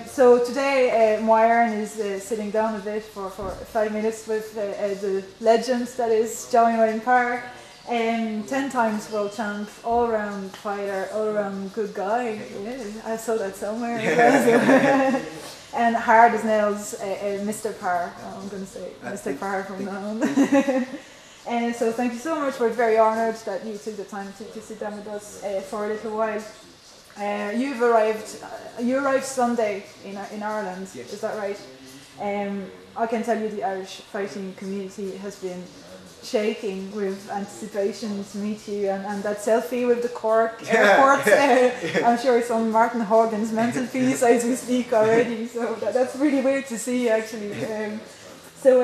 So today, Eireann is sitting down a bit for 5 minutes with the legend that is Johnny PARR. 10 times world champ, all round fighter, all round good guy. Yeah, I saw that somewhere. And hard as nails, Mr. PARR. I'm going to say Mr. PARR from now on. And so thank you so much. We're very honoured that you took the time to sit down with us for a little while. You arrived Sunday in Ireland, yes. Is that right? I can tell you the Irish fighting community has been shaking with anticipation to meet you, and that selfie with the Cork airport. I'm sure it's on Martin Horgan's mental piece as we speak already, so that's really weird to see actually. So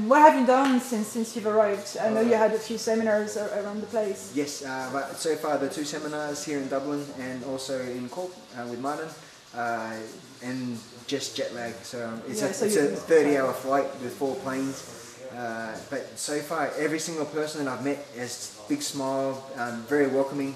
what have you done since you've arrived? I know you had a few seminars around the place. Yes, but so far the 2 seminars here in Dublin and also in Cork with Martin, and just jet lag. So it's a 30-hour flight with 4 planes. But so far, every single person that I've met has a big smile, very welcoming.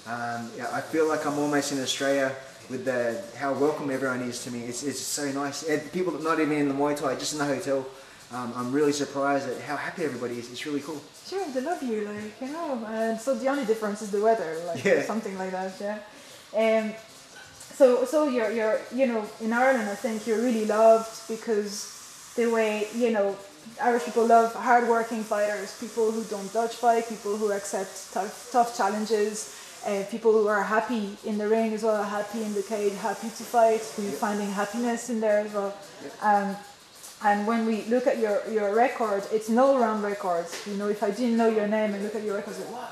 I feel like I'm almost in Australia with how welcome everyone is to me. It's so nice. And people not even in the Muay Thai, just in the hotel. I'm really surprised at how happy everybody is. It's really cool. Sure, they love you, so the only difference is the weather, something like that, yeah. So you're in Ireland, I think you're really loved because the way, Irish people love hard-working fighters, people who don't dodge fight, people who accept tough challenges, people who are happy in the ring as well, happy in the cage, happy to fight, who are finding happiness in there as well. And when we look at your record, it's no round records. If I didn't know your name and look at your records, wow,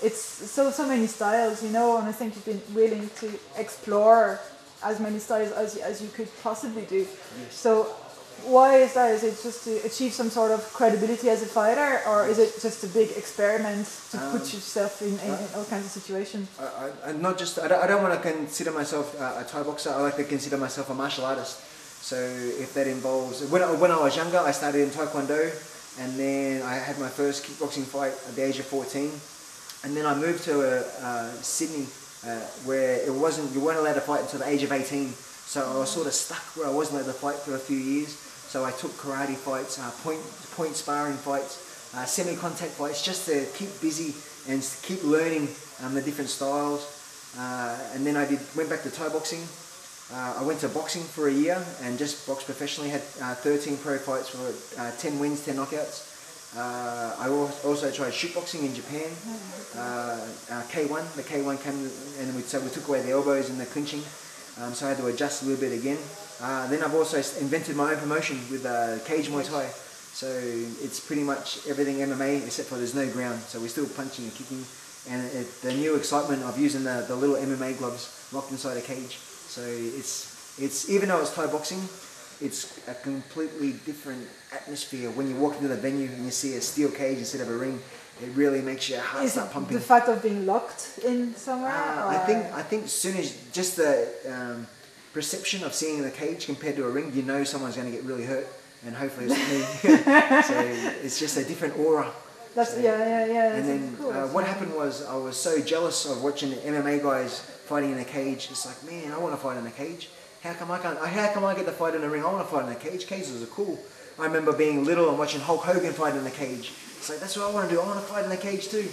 it's so many styles, and I think you've been willing to explore as many styles as you could possibly do. Yes. So why is that? Is it just to achieve some sort of credibility as a fighter, or is it just a big experiment to put yourself in all kinds of situations? I don't want to consider myself a Thai boxer. I like to consider myself a martial artist. So if that involves, when I was younger, I started in Taekwondo, and then I had my first kickboxing fight at the age of 14, and then I moved to Sydney, where you weren't allowed to fight until the age of 18. So I was sort of stuck where I wasn't allowed to fight for a few years. So I took karate fights, point sparring fights, semi-contact fights, just to keep busy and keep learning the different styles. And then I went back to Thai boxing. I went to boxing for a year and just boxed professionally, had 13 pro fights for 10 wins, 10 knockouts. I also tried shootboxing in Japan, K1. The K1 came and we took away the elbows and the clinching, so I had to adjust a little bit again. Then I've also invented my own promotion with cage Muay Thai. So it's pretty much everything MMA except for there's no ground, so we're still punching and kicking. And the new excitement of using the little MMA gloves locked inside a cage. So it's even though it's Thai boxing, it's a completely different atmosphere when you walk into the venue and you see a steel cage instead of a ring. It really makes your heart start pumping. The fact of being locked in somewhere? I think as soon as just the perception of seeing the cage compared to a ring, someone's going to get really hurt, and hopefully it's me. So it's just a different aura. That's yeah. And then cool. What happened was I was so jealous of watching the MMA guys fighting in a cage. It's like, man, I want to fight in a cage. How come I get to fight in a ring? I want to fight in a cage. Cages are cool. I remember being little and watching Hulk Hogan fight in a cage. It's like, that's what I want to do. I want to fight in a cage too.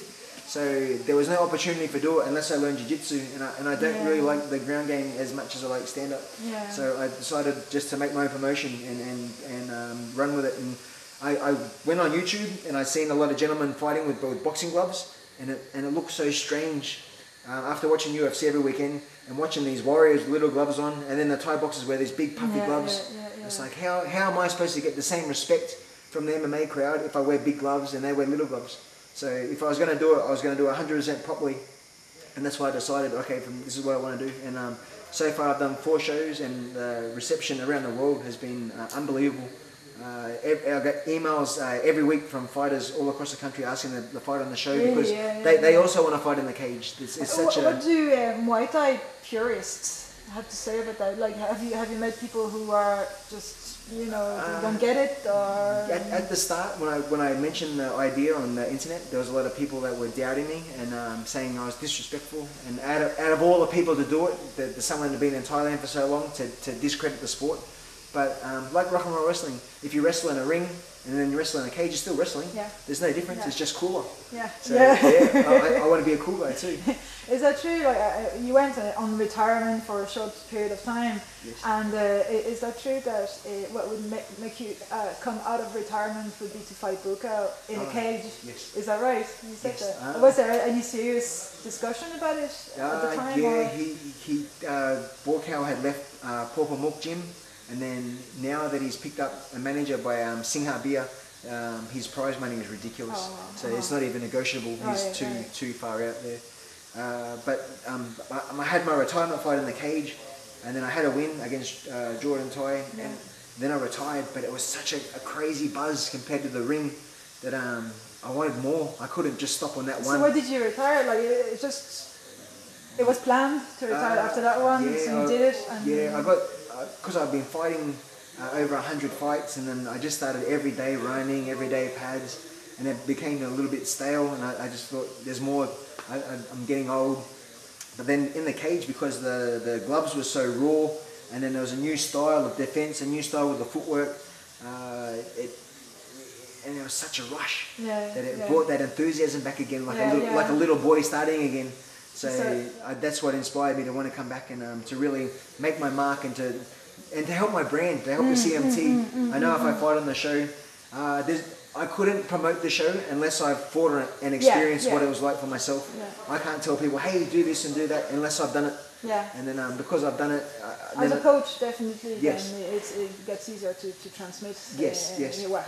So there was no opportunity for do it unless I learned jiu-jitsu, and I don't really like the ground game as much as I like stand-up. Yeah. So I decided just to make my own promotion and run with it. And I went on YouTube and I seen a lot of gentlemen fighting with boxing gloves, and it looked so strange. After watching UFC every weekend and watching these warriors with little gloves on, and then the Thai boxers wear these big puffy gloves. It's like, how am I supposed to get the same respect from the MMA crowd if I wear big gloves and they wear little gloves? So if I was going to do it, I was going to do it 100% properly, and that's why I decided, okay, this is what I want to do. And so far I've done 4 shows, and the reception around the world has been unbelievable. I get emails every week from fighters all across the country asking to fight on the show, because they also want to fight in the cage. It's such what do Muay Thai purists have to say about that? Like, have you met people who are just, you know, don't get it, or at the start when I mentioned the idea on the internet, there was a lot of people that were doubting me and saying I was disrespectful. And out of all the people to do it, there's someone who's been in Thailand for so long to discredit the sport. But like rock and roll wrestling, if you wrestle in a ring and then you wrestle in a cage, you're still wrestling. Yeah. There's no difference. Yeah. It's just cooler. Yeah. So I want to be a cool guy too. Is that true? Like you went on retirement for a short period of time, Yes. and is that true that what would make you come out of retirement would be to fight Buka in a cage? Yes. Is that right? You said Yes. that. Was there any serious discussion about it at the time? Yeah, or? Borkow had left Pauper Mook Gym, and then now that he's picked up a manager by Singha Beer, his prize money is ridiculous. So it's not even negotiable. He's too far out there. But I had my retirement fight in the cage, and then I had a win against Jordan Toy, and then I retired. But it was such a crazy buzz compared to the ring that I wanted more. I couldn't just stop on that one. So why did you retire? Like it was planned to retire after that one, so you did it. And I got because I've been fighting over 100 fights, and then I just started every day running, every day pads, and it became a little bit stale. And I just thought there's more. I'm getting old. But then in the cage, because the gloves were so raw, and then there was a new style of defense, a new style with the footwork, and there was such a rush that it brought that enthusiasm back again, like a little boy starting again. So that's what inspired me to want to come back and to really make my mark and to help my brand, to help the CMT. I know if I fight on the show, I couldn't promote the show unless I've fought on it and experienced what it was like for myself. I can't tell people, hey, do this and do that unless I've done it. And then because I've done it... As a coach, definitely, yes. then it gets easier to transmit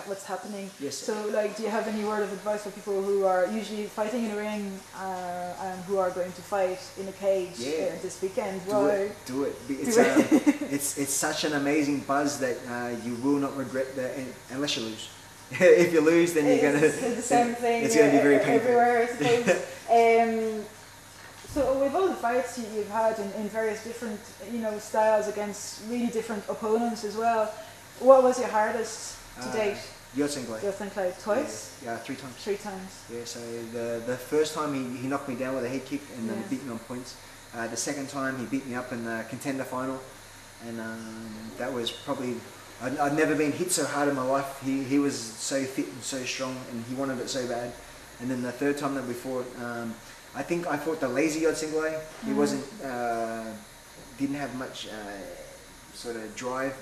what's happening. Yes. So, like, do you have any word of advice for people who are usually fighting in a ring and who are going to fight in a cage this weekend? Do it. It's such an amazing buzz that you will not regret that unless you lose. If you lose, then you're gonna. It's the same thing. It's gonna be very painful. Everywhere, I suppose. So with all the fights you've had in various different, styles against really different opponents as well, what was your hardest to date? Yotsenklai. Twice? Yeah, 3 times. 3 times. Yeah, so the first time he knocked me down with a head kick and then beat me on points. The second time he beat me up in the contender final, and that was probably. I'd never been hit so hard in my life. He was so fit and so strong, and he wanted it so bad. And then the third time that we fought, I think I fought the lazy Yotsenklai. He wasn't, didn't have much sort of drive,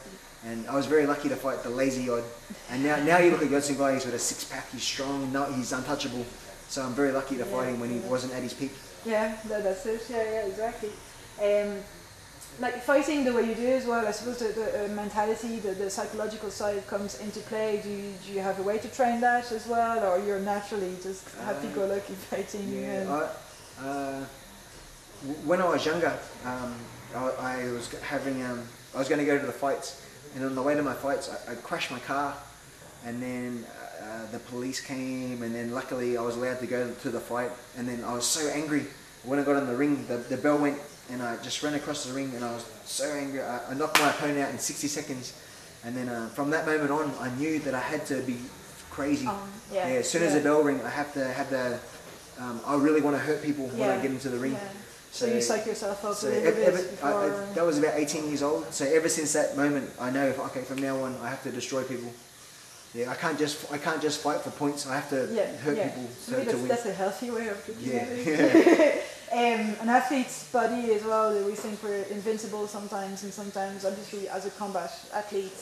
and I was very lucky to fight the lazy Yod. And now you look at Yotsenklai, he's got a 6-pack, he's strong, he's untouchable. So I'm very lucky to fight him when he wasn't at his peak. Yeah, that's it. Yeah, exactly. Like fighting the way you do as well, I suppose the mentality, the psychological side comes into play. Do you have a way to train that as well, or you're naturally just happy-go-lucky fighting? When I was younger, I was going to go to the fights, and on the way to my fights, I crashed my car, and then the police came, and then luckily I was allowed to go to the fight, and then I was so angry when I got in the ring. The bell went. And I just ran across the ring, and I was so angry. I knocked my opponent out in 60 seconds, and then from that moment on, I knew that I had to be crazy. As soon as the bell rang, I have to have the. I really want to hurt people when I get into the ring. So you psych yourself up a little bit before. That was about 18 years old. So ever since that moment, I know from now on, I have to destroy people. I can't just fight for points. I have to hurt people to win. That's a healthy way of looking at it. An athlete's body as well, we think we're invincible sometimes, and sometimes obviously as a combat athlete,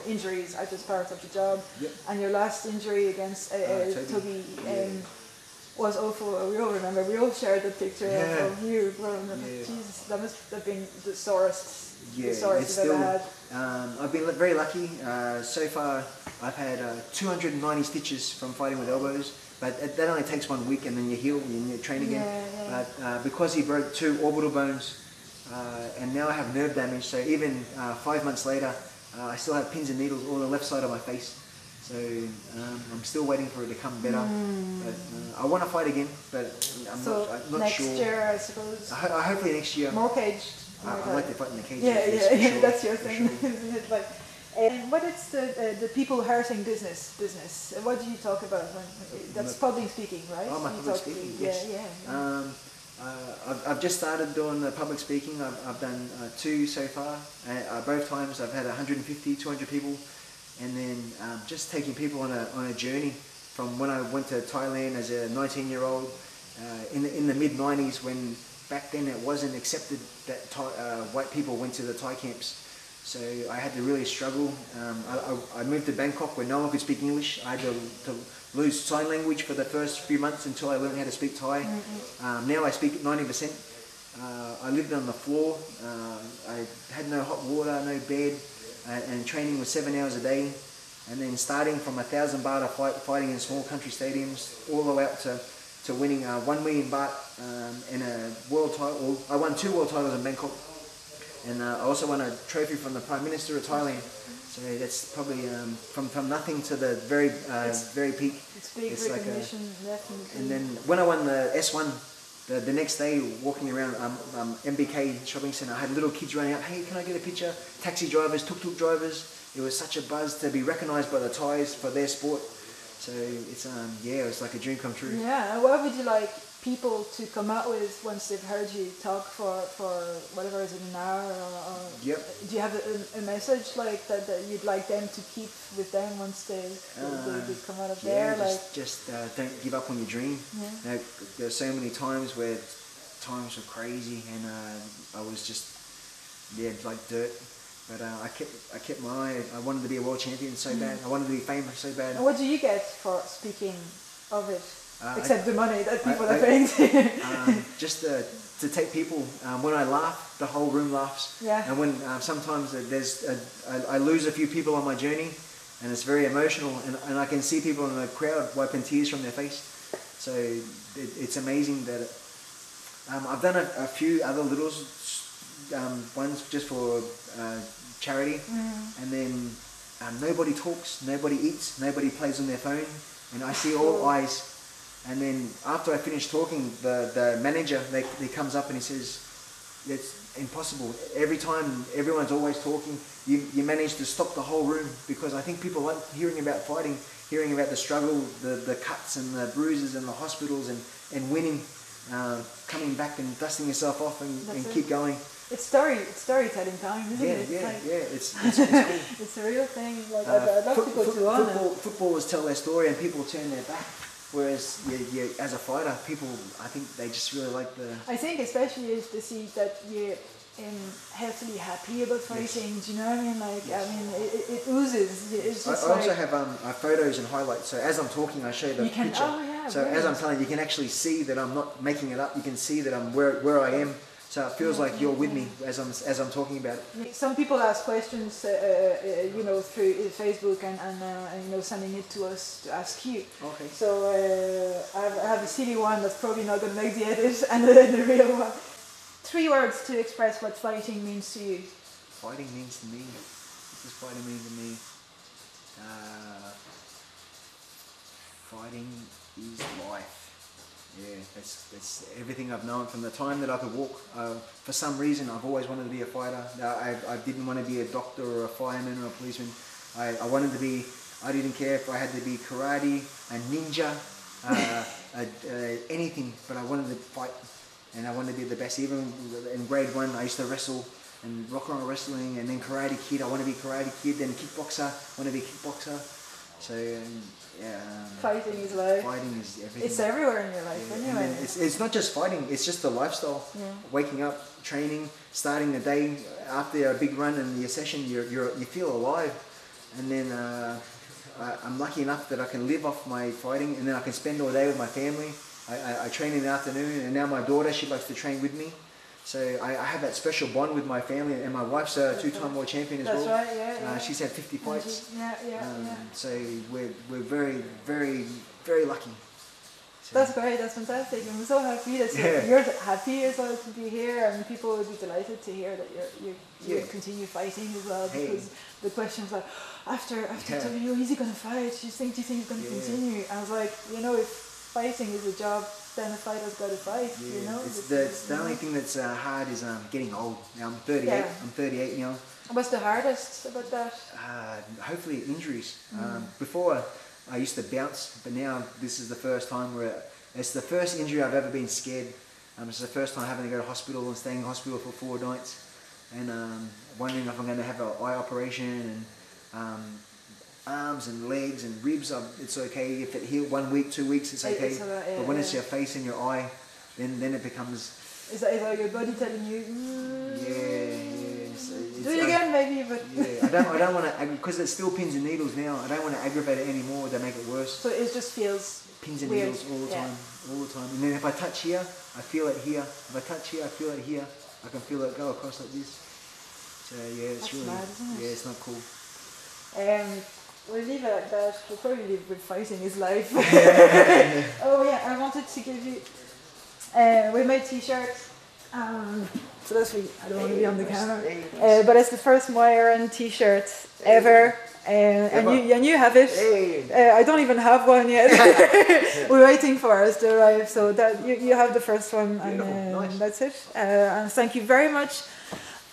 injuries are just part of the job. And your last injury against Toby was awful. We all remember, we all shared the picture of you. Jesus, that must have been the sorest you've ever had. I've been very lucky. So far I've had 290 stitches from fighting with elbows. But that only takes 1 week, and then you heal and you train again. But because he broke 2 orbital bones, and now I have nerve damage, so even 5 months later, I still have pins and needles on the left side of my face. So I'm still waiting for it to come better. But I want to fight again, but I'm not sure. Next year, I suppose. Hopefully next year. More caged. I like to fight in the cage. Yeah, yes, yeah, for sure, that's your for thing, sure. isn't it? Like, what is the people hurting business? What do you talk about when that's public speaking, right? Oh, my You public talk to- speaking, yeah, yes. yeah. I've just started doing the public speaking. I've done 2 so far. Both times I've had 150, 200 people, and then just taking people on a journey from when I went to Thailand as a 19-year-old in the mid 90s, when back then it wasn't accepted that white people went to the Thai camps. So I had to really struggle. I moved to Bangkok where no one could speak English. I had to lose sign language for the first few months until I learned how to speak Thai. Now I speak 90%. I lived on the floor. I had no hot water, no bed, and training was 7 hours a day. And then starting from 1,000 baht of fighting in small country stadiums, all the way up to winning 1 million baht in a world title. I won 2 world titles in Bangkok. And I also won a trophy from the Prime Minister of Thailand. So that's probably from nothing to the very peak. It's big recognition, definitely. And then when I won the S1, the next day walking around MBK shopping centre, I had little kids running up, hey, can I get a picture? Taxi drivers, tuk-tuk drivers. It was such a buzz to be recognised by the Thais for their sport. So it's it was like a dream come true. Yeah, and what would you like people to come out with once they've heard you talk for whatever, is it an hour or Yep. do you have a message like that you'd like them to keep with them once they come out of there? Just don't give up on your dream. Yeah. You know, there's so many times where times were crazy and I was just like dirt. But I kept my eye. I wanted to be a world champion so bad. I wanted to be famous so bad. And what do you get for speaking of it? Except the money that people are I- paying. Just to take people, when I laugh, the whole room laughs. Yeah. And when sometimes I lose a few people on my journey, and it's very emotional, and I can see people in the crowd wiping tears from their face. So it's amazing that I've done a few other little ones just for charity, and then nobody talks, nobody eats, nobody plays on their phone, and I see all eyes. And then after I finish talking, the manager, he comes up and he says, it's impossible. Every time, everyone's always talking. You manage to stop the whole room, because I think people like hearing about fighting, hearing about the struggle, the cuts and the bruises and the hospitals and winning, coming back and dusting yourself off and keep going. It's storytelling time, isn't it? It's cool. It's a real thing. Like I'd love to go to one. Footballers tell their story and people turn their back. Whereas as a fighter, people, I think they just really like the... I think especially if they see that you're healthily happy about fighting, do you know what I mean? Like, I mean, it oozes. It's just I also have photos and highlights, so as I'm talking I show the picture. Oh, yeah, so right. as I'm telling you, you can actually see that I'm not making it up, you can see that I'm where I am. So it feels like you're with me as I'm talking about it. Some people ask questions, through Facebook and sending it to us to ask you. Okay. So I have a silly one that's probably not going to make the edit, and the real one. 3 words to express what fighting means to you. Fighting means to me. What does fighting mean to me? Fighting is life. Yeah, that's everything I've known from the time that I could walk. For some reason, I've always wanted to be a fighter. I didn't want to be a doctor or a fireman or a policeman. I wanted to be, I didn't care if I had to be karate, a ninja, anything, but I wanted to fight. And I wanted to be the best. Even in grade 1, I used to wrestle and rock and roll wrestling, and then Karate Kid. I want to be Karate Kid, then kickboxer. I want to be kickboxer. So fighting is life. Fighting is everything. It's everywhere in your life, anyway. It's not just fighting. It's just the lifestyle. Yeah. Waking up, training, starting the day after a big run and your session, you feel alive. And then I'm lucky enough that I can live off my fighting, and then I can spend all day with my family. I train in the afternoon, and now my daughter, she likes to train with me. So I have that special bond with my family, and my wife's a 2-time world champion as well. That's right, yeah. She's had 50 fights. Yeah. So we're very, very, very lucky. So that's great, that's fantastic. I'm so happy that you're happy as well to be here, and people would be delighted to hear that you continue fighting as well, because the questions like, after telling you, is he going to fight? Do you think he's going to continue? I was like, fighting is a job, then a fighter's got to fight. Yeah, You know. it's the only thing that's hard is getting old. Now I'm 38. Yeah. I'm 38 now. What's the hardest about that? Hopefully injuries. Before I used to bounce, but now this is the first time where it's the first injury I've ever been scared. It's the first time having to go to hospital and staying in hospital for 4 nights, and wondering if I'm going to have an eye operation and arms and legs and ribs. It's okay if it heals 1 week, 2 weeks. It's okay. But when it's your face and your eye, then it becomes. Is that your body telling you? Do it again, maybe, but yeah, I don't want to, because it's still pins and needles now. I don't want to aggravate it anymore. They make it worse. So it just feels pins and weird. Needles all the time. And then if I touch here, I feel it here. If I touch here, I feel it here. I can feel it go across like this. So yeah, it's That's really mad, isn't it? yeah, it's not cool. We'll leave it at that. We'll probably leave with fighting is life. Oh yeah, I wanted to give you. We made t-shirts. So that's me. I don't want to be on the camera. But it's the first Eireann t-shirt ever. And you have it. I don't even have one yet. We're waiting for us to arrive. So that you have the first one, and nice. that's it. And thank you very much.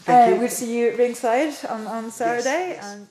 Thank you. We'll see you ringside on Saturday. Yes. And